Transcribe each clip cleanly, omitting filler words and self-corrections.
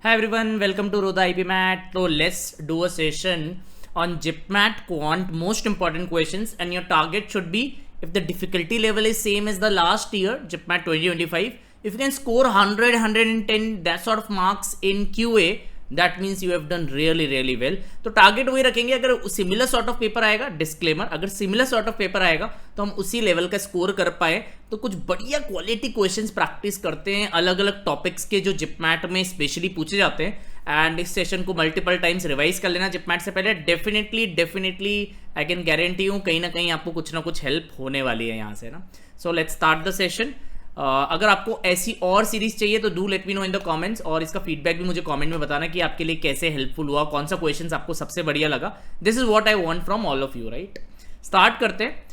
Hi everyone, welcome to Rodha IPMAT. So let's do a session on GIPMAT Quant most important questions, and your target should be, if the difficulty level is same as the last year GIPMAT 2025, if you can score 100 110 that sort of marks in QA, that means you have done really well. तो target वही रखेंगे. अगर similar sort of paper आएगा, disclaimer, अगर similar sort of paper आएगा तो हम उसी लेवल का स्कोर कर पाए. तो कुछ बढ़िया क्वालिटी क्वेश्चंस प्रैक्टिस करते हैं अलग अलग टॉपिक्स के जो जिपमैट में स्पेशली पूछे जाते हैं. एंड इस सेशन को मल्टीपल टाइम्स रिवाइज कर लेना जिपमैट से पहले. डेफिनेटली आई कैन गारंटी हूँ कहीं ना कहीं आपको कुछ ना कुछ हेल्प होने वाली है यहाँ से ना. So let's start the session. अगर आपको ऐसी और सीरीज चाहिए तो do let me know in the comments, और इसका फीडबैक भी मुझे कमेंट में बताना कि आपके लिए कैसे हेल्पफुल हुआ, कौन सा क्वेश्चंस आपको सबसे बढ़िया लगा. This is what I want from all of you, right. Start करते हैं.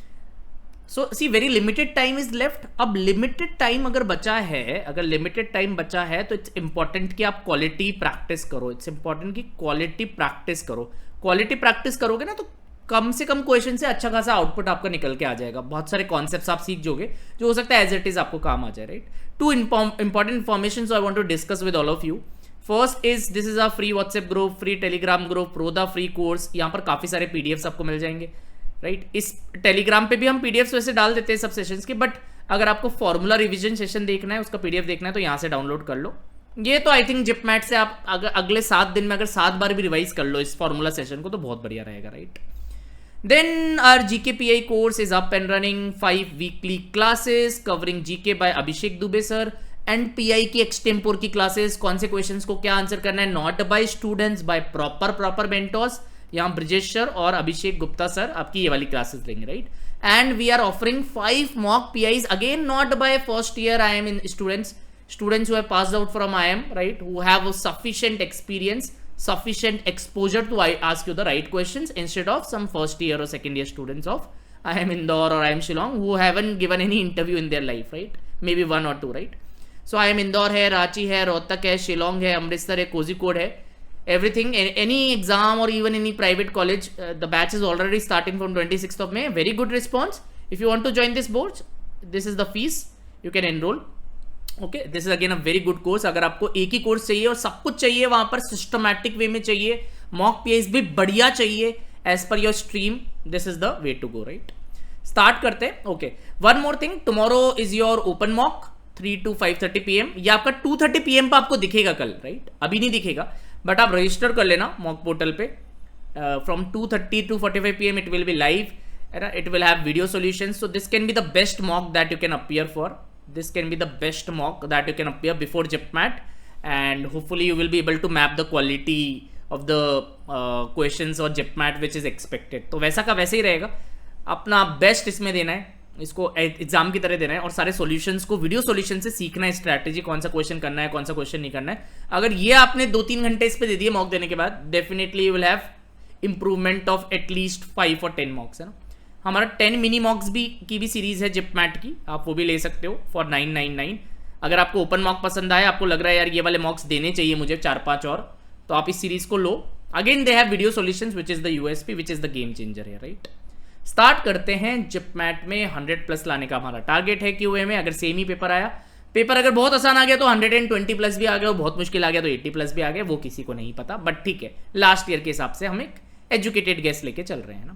So see very limited time is left. अब लिमिटेड टाइम अगर बचा है, तो इट्स इंपॉर्टेंट कि आप क्वालिटी प्रैक्टिस करो. इट्स इंपॉर्टेंट कि क्वालिटी प्रैक्टिस करो. क्वालिटी प्रैक्टिस करोगे ना तो कम से कम क्वेश्चन से अच्छा खासा आउटपुट आपका निकल के आ जाएगा. बहुत सारे कॉन्सेप्ट्स आप सीख जोगे जो हो सकता है एज इट इज आपको काम आ जाए, right. Two important information I want to discuss with all of you. First is this is a free WhatsApp group, free Telegram group, रोदा फ्री कोर्स. यहाँ पर काफी सारे पीडीएफ्स आपको मिल जाएंगे, राइट. इस टेलीग्राम पे भी हम पीडीएफ्स वैसे डाल देते हैं सब सेशंस के, बट अगर आपको फॉर्मूला रिवीजन सेशन देखना है, उसका पीडीएफ देखना है तो यहाँ से डाउनलोड कर लो. ये तो आई थिंक जिपमैट से आप अगर अगले 7 दिन में अगर 7 बार भी रिवाइज कर लो इस फॉर्मूला सेशन को तो बहुत बढ़िया रहेगा, right. Then our GKPI course is up and running. 5 weekly classes covering GK by Abhishek Dubey sir and PI की extempore की classes. कौन से questions को क्या आंसर करना है, not by students, by proper mentors. यहाँ ब्रिजेश सर और अभिषेक गुप्ता सर आपकी ये वाली क्लासेस लेंगे, right. And we are offering 5 mock PIs again, not by first year IIM in students who have passed out from IIM, right, who have a sufficient experience, sufficient exposure to ask you the right questions, instead of some first year or second year students of IIM Indore or IIM Shillong who haven't given any interview in their life, right. Maybe 1 or 2, right. So IIM Indore है, रांची है, रोहतक है, शिलोंग है, अमृतसर है, कोझिकोड है. Everything, any exam or even any private college, the batch is already starting from 26th of May. Very good response. If you want to join this board, this is the fees, you can enroll. Okay, this is again a very good course. अगर आपको एक ही course चाहिए और सब कुछ चाहिए वहां पर सिस्टमैटिक वे में चाहिए, मॉक पीआईज भी बढ़िया चाहिए as per your stream, this is the way to go, right. Start करते हैं. Okay, one more thing, tomorrow is your open mock 3 to 5:30 PM. ये आपका 2:30 PM पर आपको दिखेगा कल, राइट. अभी नहीं दिखेगा, बट आप रजिस्टर कर लेना मॉक पोर्टल पे. From 2:30 to 45 PM it will be live. It will have video solutions. So this can be the best mock that you can appear for. This can be the best mock that you can appear before GIPMAT, and hopefully you will be able to map the quality of the questions or GIPMAT which is expected. तो वैसा का वैसे ही रहेगा. अपना best इसमें देना है, इसको एग्जाम की तरह देना है, और सारे सॉल्यूशंस को वीडियो सॉल्यूशन से सीखना है, स्ट्रैटेजी कौन सा क्वेश्चन करना है, कौन सा क्वेश्चन नहीं करना है. अगर ये आपने 2-3 घंटे इस पे दे दिए मॉक देने के बाद, definitely you will have improvement of at least 5 or 10 मॉक्स, है ना. हमारा 10 मिनी मॉक्स की भी सीरीज है जिपमैट की, आप वो भी ले सकते हो फॉर 999. अगर आपको ओपन मॉक पसंद आए, आपको लग रहा है यार ये वाले मॉक्स देने चाहिए मुझे 4-5 और, तो आप इस सीरीज को लो. Again they have video solutions which is the USP, which is the game changer है, राइट. स्टार्ट करते हैं. जिपमैट में 100+ लाने का हमारा टारगेट है क्यूए में. अगर सेम ही पेपर आया, पेपर अगर बहुत आसान आ गया तो 120+ भी आ गया, बहुत मुश्किल आ गया तो 80+ भी आ गया, वो किसी को नहीं पता, बट ठीक है, लास्ट ईयर के हिसाब से हम एक एजुकेटेड गेस लेके चल रहे हैं ना.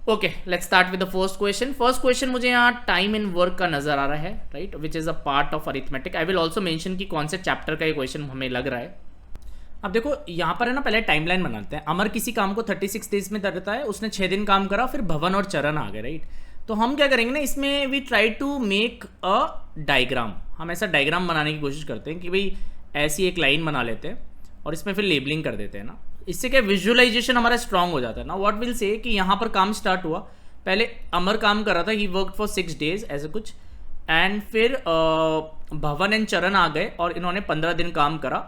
Okay, let's start with the first question. First question मुझे यहाँ टाइम इन वर्क का नजर आ रहा है, right, which is a part of arithmetic. I will also mention कि कौन से चैप्टर का ये क्वेश्चन हमें लग रहा है. अब देखो यहाँ पर है ना, पहले टाइमलाइन बनाते हैं. अमर किसी काम को 36 डेज में करता है, उसने 6 दिन काम करा, फिर भवन और चरण आ गए, राइट. तो हम क्या करेंगे ना, इसमें we try to make a diagram. हम ऐसा डायग्राम बनाने की कोशिश करते हैं कि भाई ऐसी एक लाइन बना लेते हैं और इसमें फिर लेबलिंग कर देते हैं ना. इससे क्या विजुअलाइजेशन हमारा स्ट्रांग हो जाता है ना. व्हाट विल से कि यहाँ पर काम स्टार्ट हुआ, पहले अमर काम कर रहा था, ही वर्क फॉर 6 days ऐसे कुछ, एंड फिर भवन एंड चरण आ गए और इन्होंने 15 दिन काम करा,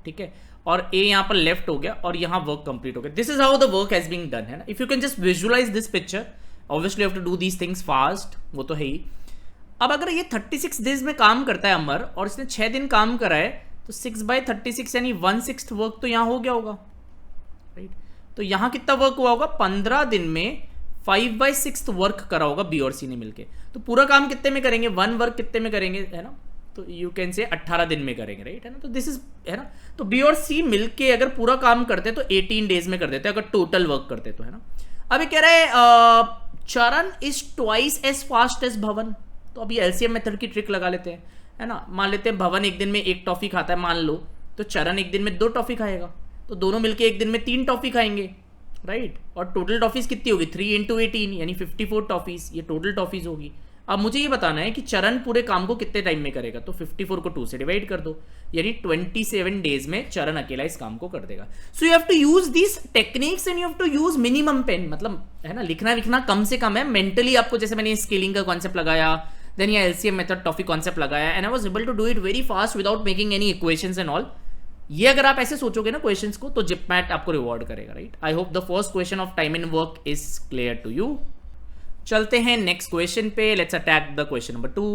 ठीक है, और ए यहाँ पर लेफ्ट हो गया और यहाँ वर्क कंप्लीट हो गया. This is how the work has been done, है ना. If you can just visualise this picture, obviously you have to do these things fast, वो तो है ही. अब अगर ये 36 डेज में काम करता है अमर और इसने 6 दिन काम करा है, तो 6/36 यानी 1/6 वर्क तो यहाँ हो गया होगा, राइट. तो यहाँ कितना वर्क हुआ होगा, 15 दिन में 5/6 वर्क करा होगा बी और सी ने मिलके. तो पूरा काम कितने में करेंगे, 1 वर्क कितने में करेंगे, है ना. तो यू कैन से 18 दिन में करेंगे, राइट, है ना। तो दिस इज, है ना। तो बी और सी मिलके अगर पूरा काम करते तो 18 डेज में कर देते अगर टोटल वर्क करते तो, है ना। अभी कह रहे हैं Charan is twice as fast as Bhavan. तो अभी एलसीएम मेथड की ट्रिक लगा लेते हैं, है ना। मान लेते हैं भवन एक दिन में 1 टॉफी खाता है मान लो, तो चरण एक दिन में 2 टॉफी खाएगा, तो दोनों मिलके एक दिन में 3 टॉफी खाएंगे, राइट। और टोटल टॉफीज कितनी होगी, 3 × 18 यानी 54 टॉफीज, ये टोटल टॉफीज होगी। अब मुझे ये बताना है कि चरण पूरे काम को कितने टाइम में करेगा, तो 54 को 2 से डिवाइड कर दो, यानी 27 डेज में चरण अकेला इस काम को कर देगा। So you have to use this techniques and you have to use minimum pen, मतलब है ना, लिखना लिखना कम से कम है। मेंटली आपको, जैसे मैंने स्केलिंग का कॉन्सेप्ट लगाया, देन ये एलसीएम मेथड टॉफी कॉन्सेप्ट लगाया, and I was able to do it very fast without making any equations and all. ये अगर आप ऐसे सोचोगे ना क्वेश्चंस को, तो जिपमैट आपको रिवॉर्ड करेगा, right. I hope the first question of time and work is clear to you. चलते हैं नेक्स्ट क्वेश्चन पे, let's attack the question number 2।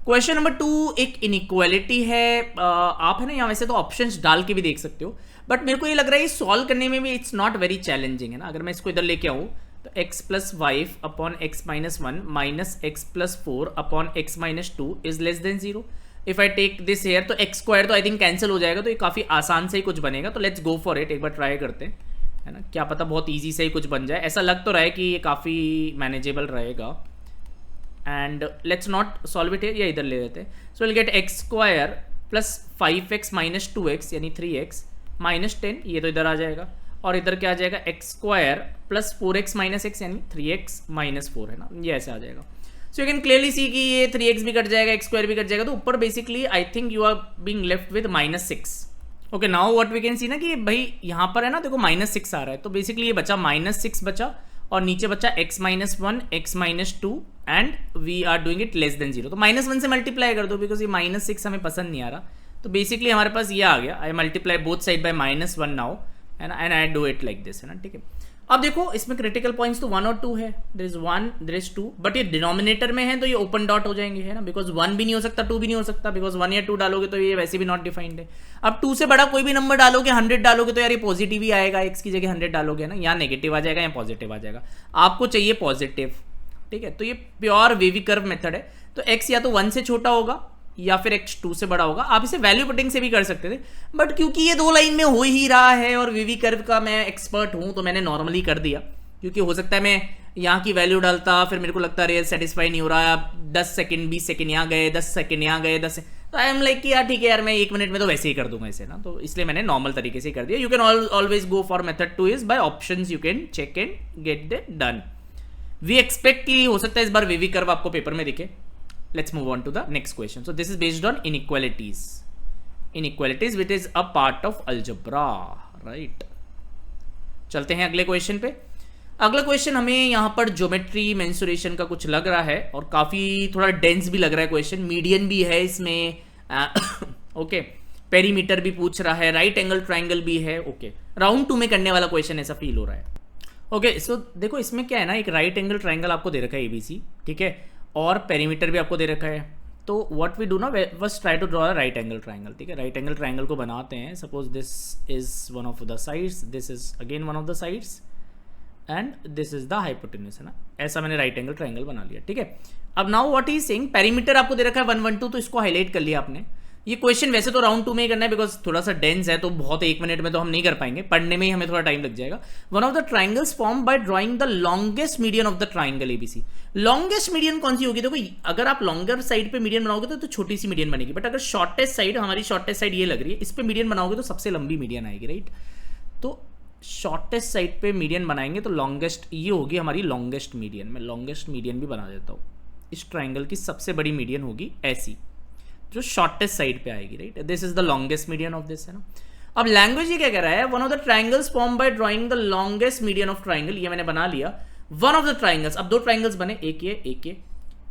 Question number 2 एक इनइक्वालिटी है। आप है ना यहाँ वैसे तो ऑप्शंस डाल के भी देख सकते हो, बट मेरे को ये लग रहा है सॉल्व करने में भी इट्स नॉट वेरी चैलेंजिंग, है ना। अगर मैं इसको इधर लेके आऊँ तो x + 5 upon x - 1 minus x + 4 upon x - 2 is less than 0। If I take this here तो x² तो आई थिंक कैंसिल हो जाएगा, तो ये काफ़ी आसान से ही कुछ बनेगा। तो लेट्स गो फॉर इट, एक बार ट्राई करते हैं, है ना। क्या पता बहुत ईजी से ही कुछ बन जाए, ऐसा लग तो रहा है कि ये काफ़ी मैनेजेबल रहेगा। And let's not solve it, या इधर ले लेते हैं। सो will gate x² + 5x - 2x यानी 3x - 10, ये तो इधर आ जाएगा, और इधर क्या आ जाएगा, x² + 4x - x यानी 3x - 4, है ना, ये ऐसे आ जाएगा। सो यू कैन क्लियरली सी कि ये 3x भी कट जाएगा, x² भी कट जाएगा, तो ऊपर basically I think you are being left with -6। Okay, now what we can see ना कि भाई यहाँ पर है ना, देखो -6 आ रहा है, तो बेसिकली ये बचा -6 बचा, और नीचे बचा x - 1 x - 2 and we are doing it less than 0। तो -1 से मल्टीप्लाई कर दो, बिकॉज ये -6 हमें पसंद नहीं आ रहा। तो बेसिकली हमारे पास ये आ गया, I multiply both side by -1 now, है ना, and I do it like this, है ना, ठीक है। अब देखो इसमें क्रिटिकल पॉइंट्स तो 1 और 2 है, there is 1 there is 2, but ये डिनोमिनेटर में है तो ये ओपन डॉट हो जाएंगे, है ना, बिकॉज 1 भी नहीं हो सकता, 2 भी नहीं हो सकता, बिकॉज 1 या 2 डालोगे तो ये वैसे भी नॉट डिफाइंड है। अब 2 से बड़ा कोई भी नंबर डालोगे, 100 डालोगे तो यार ये पॉजिटिव ही आएगा, x की जगह 100 डालोगे ना, या नेगेटिव आ जाएगा या पॉजिटिव आ जाएगा। आपको चाहिए पॉजिटिव, ठीक है। तो ये प्योर वेवी कर्व मेथड है, तो x या तो 1 से छोटा होगा या फिर x 2 से बड़ा होगा। आप इसे वैल्यू पुटिंग से भी कर सकते थे, बट क्योंकि ये 2 लाइन में हो ही रहा है और वेवी कर्व का मैं एक्सपर्ट हूं, तो मैंने नॉर्मली कर दिया, क्योंकि हो सकता है मैं यहाँ की वैल्यू डालता, फिर मेरे को लगता है सेटिस्फाई नहीं हो रहा, 10 सेकंड 20 सेकंड यहाँ गए, 10 सेकंड यहाँ गए, 10, तो आई एम लाइक कि यार ठीक है यार, मैं 1 मिनट में तो वैसे ही कर दूंगा इसे ना, तो इसलिए मैंने नॉर्मल तरीके से कर दिया। You can always go for method 2 is by options, you can check and get it done. We expect कि हो सकता है इस बार वेवी कर्व आपको पेपर में दिखे। Let's move on to the next question. So this is based on inequalities. Inequalities which is a part of algebra, right? चलते हैं अगले क्वेश्चन पे। अगला क्वेश्चन हमें यहाँ पर ज्योमेट्री मेंसुरेशन का कुछ लग रहा है, और काफ़ी थोड़ा डेंस भी लग रहा है क्वेश्चन, मीडियन भी है इसमें, ओके, पेरीमीटर भी पूछ रहा है, राइट एंगल ट्राइंगल भी है, ओके, राउंड 2 में करने वाला क्वेश्चन ऐसा फील हो रहा है। ओके, सो देखो इसमें क्या है ना, एक राइट एंगल ट्राइंगल आपको दे रखा है ABC, ठीक है, और पेरीमीटर भी आपको दे रखा है। तो व्हाट वी डू ना, बस try to draw right angle triangle, ठीक है। राइट एंगल ट्राइंगल को बनाते हैं, suppose this is one of the sides, this is again one of the sides, and this is the hypotenuse, है ना। ऐसा मैंने राइट एंगल ट्राइंगल बना लिया, ठीक है। अब now what is saying, perimeter आपको दे रखा है 1 1 2, तो इसको हाईलाइट कर लिया आपने। ये क्वेश्चन वैसे तो राउंड 2 में ही करना है, बिकॉज थोड़ा सा डेंस है, तो बहुत 1 मिनट में तो हम नहीं कर पाएंगे, पढ़ने में ही हमें थोड़ा टाइम लग जाएगा। One of the triangles form by drawing the longest median of the triangle ABC। Longest median कौन सी होगी, देखो अगर आप लॉन्गर साइड पे मीडियन बनाओगे तो छोटी सी मीडियन बनेगी, बट अगर शॉर्टेस्ट साइड, हमारी शॉर्टेस्ट साइड ये लग रही है, इस पे मीडियन बनाओगे तो सबसे लंबी मीडियन आएगी, राइट। तो शॉर्टेस्ट साइड पे मीडियन बनाएंगे तो लॉन्गेस्ट ये होगी हमारी लॉन्गेस्ट मीडियन। मैं लॉन्गेस्ट मीडियन भी बना देता हूँ, इस ट्राइंगल की सबसे बड़ी मीडियन होगी ऐसी, जो शॉर्टेस्ट साइड पे आएगी, right. This is the longest median of this, है ना। अब लैंग्वेज ये क्या कह रहा है, one of the triangles form by drawing the longest median of triangle, ये मैंने बना लिया। वन ऑफ द ट्राइंगल्स, अब 2 ट्राइंगल्स बने, एक ये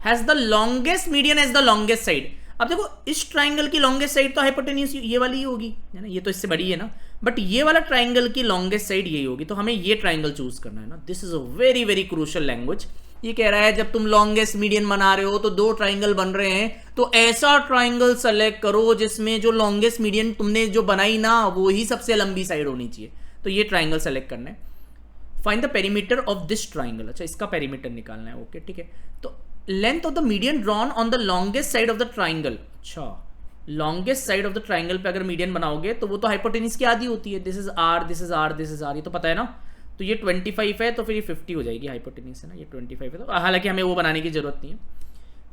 has the longest median as the longest side. अब देखो इस ट्राइंगल की लॉन्गेस्ट साइड तो हाइपोटेन्यूज ये वाली ही होगी, है ना, ये तो इससे बड़ी है ना, बट ये वाला ट्राइंगल की लॉन्गेस्ट साइड यही होगी, तो हमें ये ट्राइंगल चूज करना है ना। This is a very very crucial language. ये कह रहा है जब तुम लॉन्गेस्ट मीडियन बना रहे हो तो 2 ट्राइंगल बन रहे हैं, तो ऐसा ट्राइंगल सेलेक्ट करो जिसमें जो लॉन्गेस्ट मीडियन तुमने जो बनाई ना, वो ही सबसे लंबी साइड होनी चाहिए। तो ये ट्राइंगल सेलेक्ट करना है। Find the perimeter of this triangle, अच्छा इसका पेरीमीटर निकालना है, ओके ठीक है। तो length of the median drawn on the longest side of the triangle, अच्छा longest side of the triangle पे अगर मीडियन बनाओगे तो वो तो हाइपोटेनिस की आधी होती है, this is R, this is R, this is R, ये तो पता है ना। तो ये 25 है तो फिर ये 50 हो जाएगी हाइपोटेनिस, है ना, ये 25 है, तो हालांकि हमें वो बनाने की जरूरत नहीं है।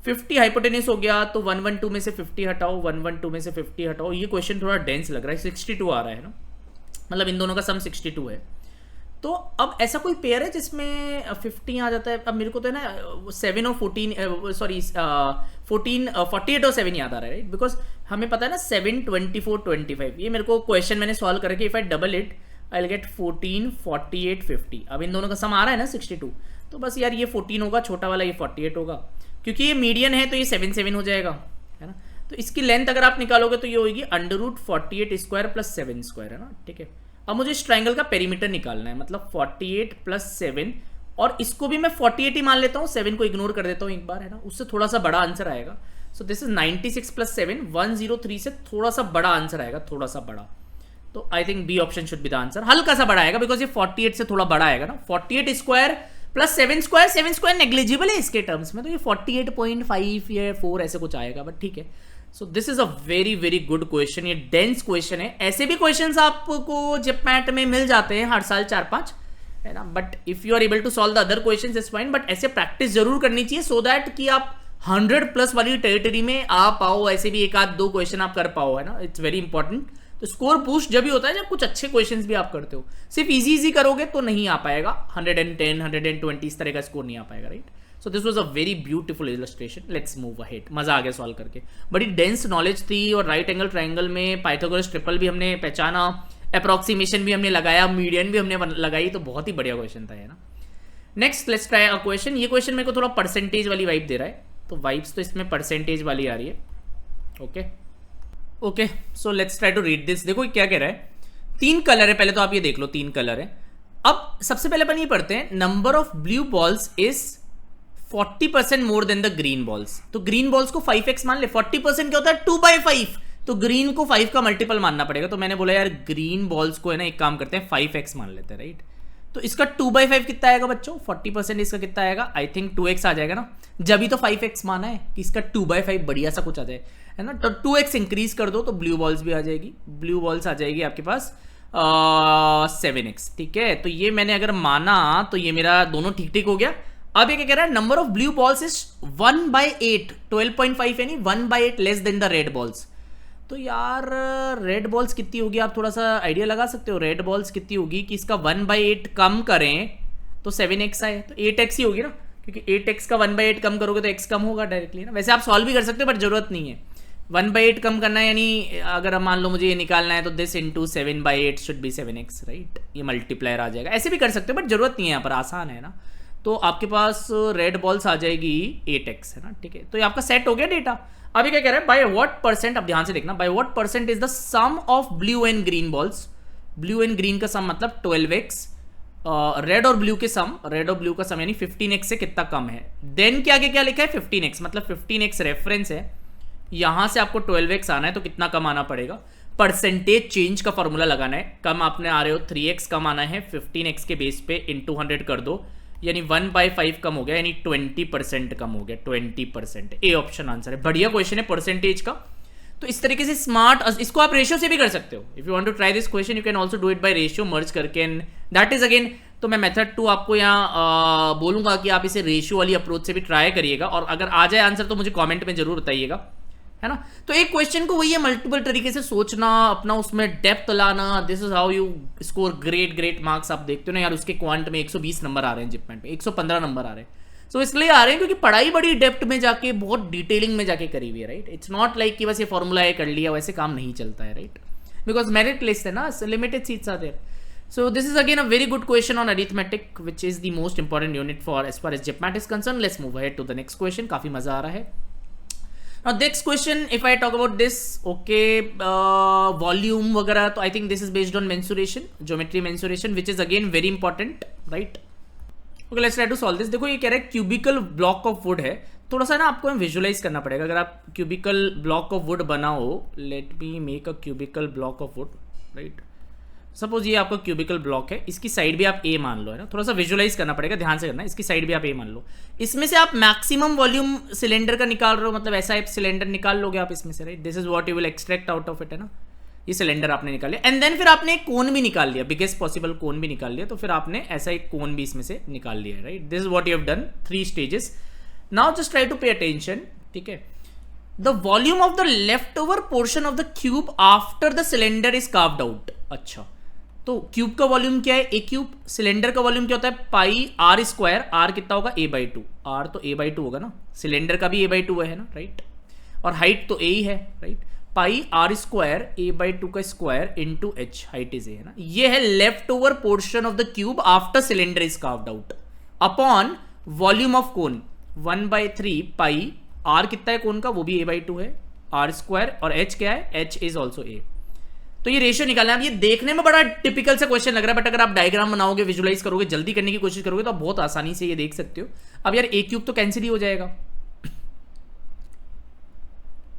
50 हाइपोटेनिस हो गया, तो 112 में से 50 हटाओ, 112 में से 50 हटाओ। ये क्वेश्चन थोड़ा डेंस लग रहा है, 62 आ रहा है ना, मतलब इन दोनों का सम 62 है। तो अब ऐसा कोई पेयर है जिसमें 50 आ जाता है। अब मेरे को तो है ना 7 और 14 सॉरी 48 और 7 याद आ रहा है, राइट, बिकॉज हमें पता है ना 7, 24, 25। ये मेरे को क्वेश्चन मैंने सॉल्व करके if I double it I will gate 14, 48, 50। अब इन दोनों का सम आ रहा है ना 62, तो बस यार ये 14 होगा, छोटा वाला ये 48 होगा, क्योंकि ये मीडियन है तो ये 7, 7 हो जाएगा, है ना। तो इसकी लेंथ अगर आप निकालोगे तो ये होगी √48 स्क्वायर प्लस 7 स्क्वायर, है ना, ठीक है। अब मुझे इस ट्राइंगल का पेरीमीटर निकालना है, मतलब 48 प्लस 7, और इसको भी मैं 48 ही मान लेता हूँ, 7 को इग्नोर कर देता हूँ एक बार, है ना, उससे थोड़ा सा बड़ा आंसर आएगा। सो दिस इज 96 प्लस 7, 103 से थोड़ा सा बड़ा आंसर आएगा, थोड़ा सा बड़ा। तो I think B option should be the answer, हल्का सा बड़ा आएगा बिकॉज ये 48 से थोड़ा बड़ा आएगा ना। 48 square plus 7 square, 7 square negligible है इसके टर्म्स में, तो ये 48.5 या 4 ऐसे कुछ आएगा, बट ठीक है। So this is a very very good question, ये डेंस क्वेश्चन है। ऐसे भी क्वेश्चंस आपको जिपमैट में मिल जाते हैं हर साल 4-5, है ना, but if you are able to solve the other questions is fine, but ऐसे प्रैक्टिस जरूर करनी चाहिए सो दैट कि आप 100+ वाली टेरिटरी में आ पाओ, ऐसे भी एक आध दो क्वेश्चन आप कर पाओ, है ना, इट्स वेरी इंपॉर्टेंट। तो स्कोर बूस्ट जब भी होता है जब कुछ अच्छे क्वेश्चंस भी आप करते हो, सिर्फ इजी करोगे तो नहीं आ पाएगा, 110, 120 इस तरह का स्कोर नहीं आ पाएगा, right. So this was a very beautiful illustration, let's move ahead. मजा आ गया सॉल्व करके, बड़ी डेंस नॉलेज थी, और राइट एंगल ट्राइंगल में पाइथागोरस ट्रिपल भी हमने पहचाना, अप्रोक्सीमेशन भी हमने लगाया, मीडियन भी हमने लगाई, तो बहुत ही बढ़िया क्वेश्चन था, है ना। Next let's try a question. ये क्वेश्चन मेरे को थोड़ा परसेंटेज वाली वाइब दे रहा है, तो वाइब्स तो इसमें परसेंटेज वाली आ रही है। Okay, so let's try to read this. देखो क्या कह रहा है, 3 कलर है, पहले तो आप ये देख लो 3 कलर है। अब सबसे पहले अपन ये पढ़ते हैं, number of blue balls is 40% more than the green balls. तो ग्रीन बॉल्स को 5x मान ले, 40% क्या होता है 2/5, तो ग्रीन को 5 का मल्टीपल मानना पड़ेगा। तो मैंने बोला यार ग्रीन बॉल्स को है ना एक काम करते हैं 5x मान लेते हैं, राइट। तो इसका 2/5 कितना आएगा बच्चों, 40% इसका कितना आएगा, आई थिंक 2x आ जाएगा ना, जब भी तो 5x माना है कि इसका 2/5 बढ़िया सा कुछ आ जाए, है ना। तो 2x इंक्रीज कर दो तो ब्लू बॉल्स भी आ जाएगी, ब्लू बॉल्स आ जाएगी आपके पास 7x, ठीक है। तो ये मैंने अगर माना तो ये मेरा दोनों ठीक ठीक हो गया। अब ये क्या कह रहा है, number of blue balls is 1/8, 12.5 यानी 1/8 less than the red balls. तो यार रेड बॉल्स कितनी होगी, आप थोड़ा सा आइडिया लगा सकते हो, रेड बॉल्स कितनी होगी कि इसका 1/8 कम करें तो 7x आए, तो 8x ही होगी ना, क्योंकि 8x का 1/8 कम करोगे तो x कम होगा डायरेक्टली ना। वैसे आप सॉल्व भी कर सकते हो बट जरूरत नहीं है, 1/8 कम करना है, यानी अगर मान लो मुझे ये निकालना है तो this into 7/8 should be 7x, right. ये मल्टीप्लायर आ जाएगा, ऐसे भी कर सकते हो बट जरूरत नहीं है, यहाँ पर आसान है ना। तो आपके पास रेड बॉल्स आ जाएगी 8x, है ना, ठीक है। तो ये आपका सेट हो गया डेटा। अभी क्या कह रहा है, बाय व्हाट परसेंट, अब ध्यान से देखना, by what percent is the sum of blue and green balls. Blue and green का सम मतलब 12x, रेड और ब्लू के सम, रेड और ब्लू का सम यानी 15x से कितना कम है। देन क्या क्या लिखा है 15x, मतलब 15x रेफरेंस है, यहां से आपको 12x आना है तो कितना कम आना पड़ेगा, परसेंटेज चेंज का फॉर्मूला लगाना है। कम आपने आ रहे हो 3x कम आना है, 15x के बेस पे इंटू 100 कर दो, यानी 1/5 कम हो गया, यानी 20% कम हो गया, 20%। ए ऑप्शन आंसर है, बढ़िया क्वेश्चन है परसेंटेज का। तो इस तरीके से स्मार्ट, इसको आप रेशियो से भी कर सकते हो। If you want to try this question you can also do it by ratio merge करके, एंड दैट इज अगेन, तो मैं मेथड 2 आपको यहाँ बोलूंगा कि आप इसे रेशियो वाली अप्रोच से भी ट्राई करिएगा, और अगर आ जाए आंसर तो मुझे कॉमेंट में जरूर बताइएगा, है ना। तो एक क्वेश्चन को वही है मल्टीपल तरीके से सोचना, अपना उसमें डेप्थ लाना, this is how you score great marks. आप देखते हो ना यार, उसके क्वांट में 120 नंबर आ रहे हैं, जिपमेंट में 115 नंबर आ रहे हैं। सो इसलिए आ रहे हैं क्योंकि पढ़ाई बड़ी डेप्थ में जाके, बहुत डिटेलिंग में जाके करी हुई है, राइट। इट्स नॉट लाइक कि बस ये फॉर्मूला है कर लिया, वैसे काम नहीं चलता है, राइट, बिकॉज मेरिट लिस्ट है ना, limited seats are there. So this is again a very good question on arithmetic, which is the most important unit for as far as JIPMAT is concerned. Let's move ahead to the next question. काफी मजा आ रहा है। Now next question, if I talk about this, okay, volume वगैरह, तो I think this is based on mensuration, geometry mensuration, which is again very important, right? Okay, let's try to solve this. देखो ये कह रहा है cubical block of wood है, थोड़ा सा ना आपको विजुलाइज करना पड़ेगा। अगर आप cubical block of wood बनाओ, let me make a cubical block of wood, right? Suppose ये आपका क्यूबिकल ब्लॉक है, इसकी साइड भी आप ए मान लो, है ना, थोड़ा सा विजुअलाइज करना पड़ेगा, ध्यान से करना, इसकी साइड भी आप ए मान लो, इसमें से आप मैक्सिमम वॉल्यूम सिलेंडर का निकाल रहे हो, मतलब ऐसा एक सिलेंडर निकाल लोगे आप इसमें से, right, this is what you will extract out of it, है ना, ये सिलेंडर आपने निकाल लिया, एंड देन फिर आपने एक कोन भी निकाल लिया, बिगेस्ट पॉसिबल कोन भी निकाल लिया, तो फिर आपने ऐसा एक कोन भी इसमें से निकाल लिया, right, this is what you have done, 3 stages. Now just try to pay attention, ठीक है. The volume of the left over portion of the cube after the cylinder is carved out. अच्छा, तो क्यूब का volume क्या है, a cube. Cylinder का volume क्या होता है, पाई आर स्क्वायर, आर कितना होगा, a/2, आर तो a/2 होगा ना, सिलेंडर का भी a/2 है ना, राइट, और हाइट तो a ही है, right, pi are square a/2 का square into H, height is A, है ना. ये है left over portion of the cube after cylinder is carved out upon volume of cone 1/3 pi, R कितना है कोन का, वो भी a/2 है, आर स्क्वायर, और एच क्या है, एच इज ऑल्सो ए. तो ये रेशियो निकालना है. अब ये देखने में बड़ा टिपिकल सा क्वेश्चन लग रहा है, बट अगर आप डायग्राम बनाओगे, विजुलाइज करोगे, जल्दी करने की कोशिश करोगे, तो आप बहुत आसानी से ये देख सकते हो. अब यार ए क्यूब तो कैंसिल ही हो जाएगा.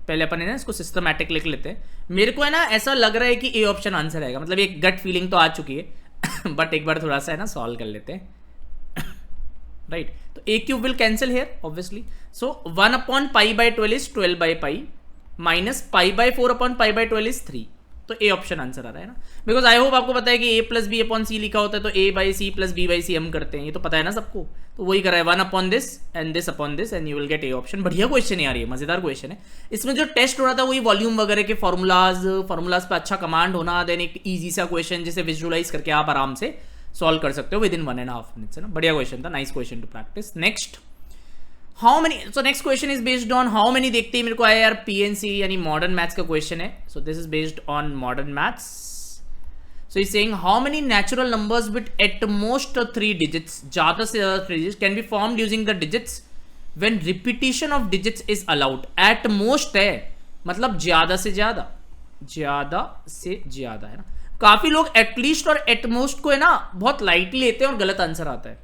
पहले अपन है ना इसको सिस्टमैटिक लिख लेते हैं. मेरे को है ना ऐसा लग रहा है कि ए ऑप्शन आंसर आएगा, मतलब एक गट फीलिंग तो आ चुकी है बट एक बार थोड़ा सा है ना सॉल्व कर लेते हैं, राइट. तो a cube will cancel here obviously, so 1/π/12 is 12/π minus π/4/π/12 is 3. तो ए ऑप्शन आंसर आ रहा है ना, बिकॉज आई होप आपको पता है कि a प्लस बी अपॉन सी लिखा होता है, तो a/c प्लस b/c हम करते हैं, ये तो पता है ना सबको. तो वही करा है, 1 upon this and this upon this and you will gate A option. बढ़िया क्वेश्चन है यार, ये मजेदार क्वेश्चन है. इसमें जो टेस्ट हो रहा था वही वॉल्यूम वगैरह के फॉर्मूलाज पे अच्छा कमांड होना, देन एक ईजी सा क्वेश्चन जिसे विजुअलाइज करके आप आराम से सॉल्व कर सकते हो विद इन 1.5 मिनट्स, है ना. बढ़िया क्वेश्चन था, nice question to practice. Next, how many, so next question is based on how many. देखते ही मेरे को आया यार पीएनसी यानी मॉडर्न मैथ्स का क्वेश्चन है. So this is based on modern maths. So is saying how many natural numbers with at most 3 digits, ज्यादा से ज्यादा 3 digits, can be formed using the digits when repetition of digits is allowed. At most है मतलब ज्यादा से ज्यादा, ज्यादा से ज्यादा, है ना. काफी लोग एटलीस्ट और एटमोस्ट को है ना बहुत लाइटली लेते हैं और गलत आंसर आता है.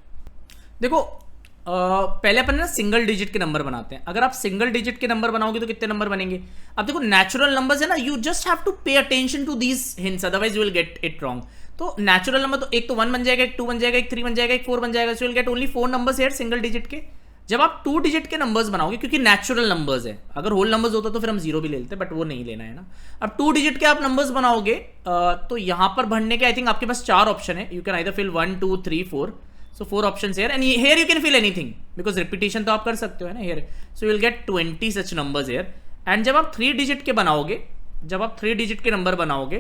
देखो पहले अपन ना सिंगल डिजिट के नंबर बनाते हैं. अगर आप सिंगल डिजिट के नंबर बनाओगे तो कितने नंबर बनेंगे. अब देखो नेचुरल नंबर्स है ना, you just have to pay attention to these hints, otherwise you will get it wrong. तो नेचुरल नंबर तो एक तो 1 बन जाएगा, एक 2 बन जाएगा, एक 3 बन जाएगा, एक 4 बन जाएगा. So you will get only 4 numbers here single digit के. जब आप 2 डिजिट के नंबर्स बनाओगे, क्योंकि नेचुरल नंबर्स है, अगर होल नंबर्स होता तो फिर हम 0 भी ले लेते, बट वो नहीं लेना है ना. अब 2 डिजिट के आप नंबर्स बनाओगे तो यहां पर भरने के आई थिंक आपके पास 4 ऑप्शन है. You can either fill 1 2 3 4. So 4 options here, and here you can fill anything because repetition तो आप कर सकते हो, है ना, here. So you will get 20 such numbers here. And जब आप 3 डिजिट के बनाओगे, जब आप 3 डिजिट के नंबर बनाओगे,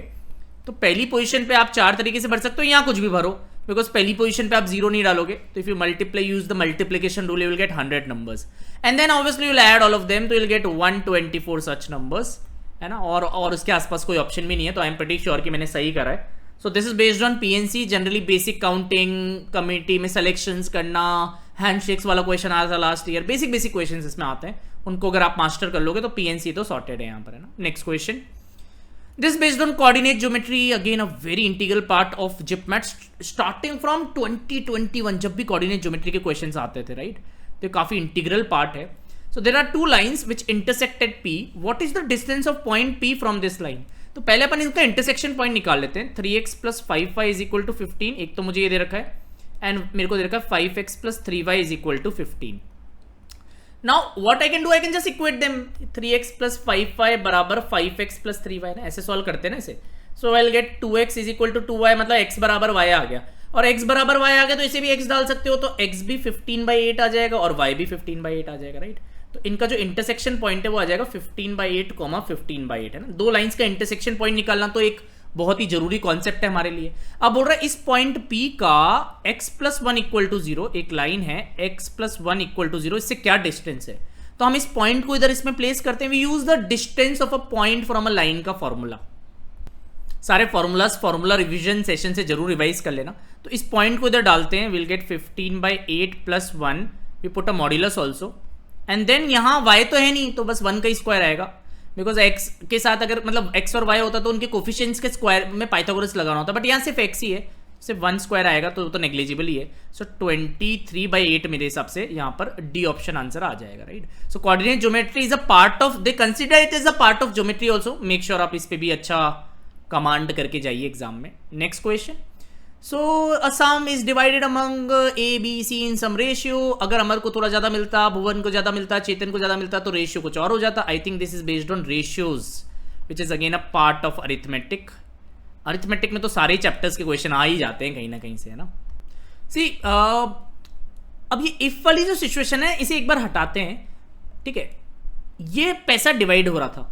तो पहली पोजीशन पे आप 4 तरीके से भर सकते हो, यहाँ कुछ भी भरो, बिकॉज पहली पोजीशन पे आप 0 नहीं डालोगे. तो if you multiply, use the multiplication rule, you will get 100 numbers, and then obviously you will add all of them, तो you will get 124 such numbers, है ना. और उसके आसपास कोई ऑप्शन भी नहीं है, तो आई एम प्रीटी श्योर कि मैंने सही करा है. So this is based on PNC. Generally basic counting, committee में सिलेक्शंस करना, हैंडशेक्स वाला क्वेश्चन आया था लास्ट ईयर, बेसिक क्वेश्चंस इसमें आते हैं. उनको अगर आप मास्टर कर लोगे तो पीएनसी तो सॉर्टेड है यहाँ पर, है ना. Next question, this based on coordinate geometry, again a very integral part of JIPMAT starting from 2021. जब भी कोऑर्डिनेट ज्योमेट्री के क्वेश्चन आते थे, राइट, तो काफी इंटीग्रल पार्ट है. So there are 2 lines which intersected P. What is the distance of point P from this line. तो पहले अपन इनका इंटरसेक्शन पॉइंट निकाल लेते हैं. 3x + 5y is equal to 15. एक तो मुझे ये दे रखा है, एंड मेरे को दे रखा है 5x + 3y is equal to 15. Now what I can do, I can just equate them. 3x + 5y बराबर 5x + 3y, ना, ऐसे सॉल्व करते हैं ना इसे. So I will get 2x is equal to 2y, मतलब x बराबर y आ गया, और x बराबर y आ गया तो इसे भी x डाल सकते हो, तो x भी 15/8 आ जाएगा और y भी 15/8 आ जाएगा, राइट. तो इनका जो इंटरसेक्शन पॉइंट है वो आ जाएगा 15/8, 15/8, है ना. 2 लाइंस का इंटरसेक्शन पॉइंट निकालना तो एक बहुत ही जरूरी कॉन्सेप्ट है हमारे लिए. अब बोल रहा है इस पॉइंट P का x + 1 = 0, एक लाइन है x + 1 = 0, इससे क्या डिस्टेंस है. तो हम इस पॉइंट को इधर इसमें प्लेस करते हैं. We use the distance of a point from a line का फॉर्मूला. सारे फॉर्मूला रिवीजन सेशन से जरूर रिवाइज कर लेना. तो इस पॉइंट को इधर डालते हैं, will get 15/8 + 1, we put a modulus also, and then यहाँ y तो है नहीं, तो बस 1 का स्क्वायर आएगा, बिकॉज x के साथ अगर मतलब x और y होता तो उनके कोफिशिएंट्स के स्क्वायर में पाइथागोरस लगाना होता, बट यहाँ सिर्फ x ही है, सिर्फ 1 स्क्वायर आएगा तो नेग्लिजिबल ही है. सो 23/8 मेरे हिसाब से यहाँ पर डी ऑप्शन आंसर आ जाएगा, right. So coordinate geometry is a part of, they consider it is a part of geometry also. Make sure आप इस पे भी अच्छा कमांड करके जाइए एग्जाम में। Next question, so a sum is divided among A B C in some ratio. अगर अमर को थोड़ा ज्यादा मिलता, भुवन को ज्यादा मिलता, चेतन को ज्यादा मिलता, तो रेशियो कुछ और हो जाता। I think this is based on ratios which is again a part of arithmetic. Arithmetic में तो सारे चैप्टर्स के क्वेश्चन आ ही जाते हैं कहीं ना कहीं से, है ना। सी अब ये इफ वाली जो सिचुएशन है इसे एक बार हटाते हैं, ठीक है। ये पैसा डिवाइड हो रहा था,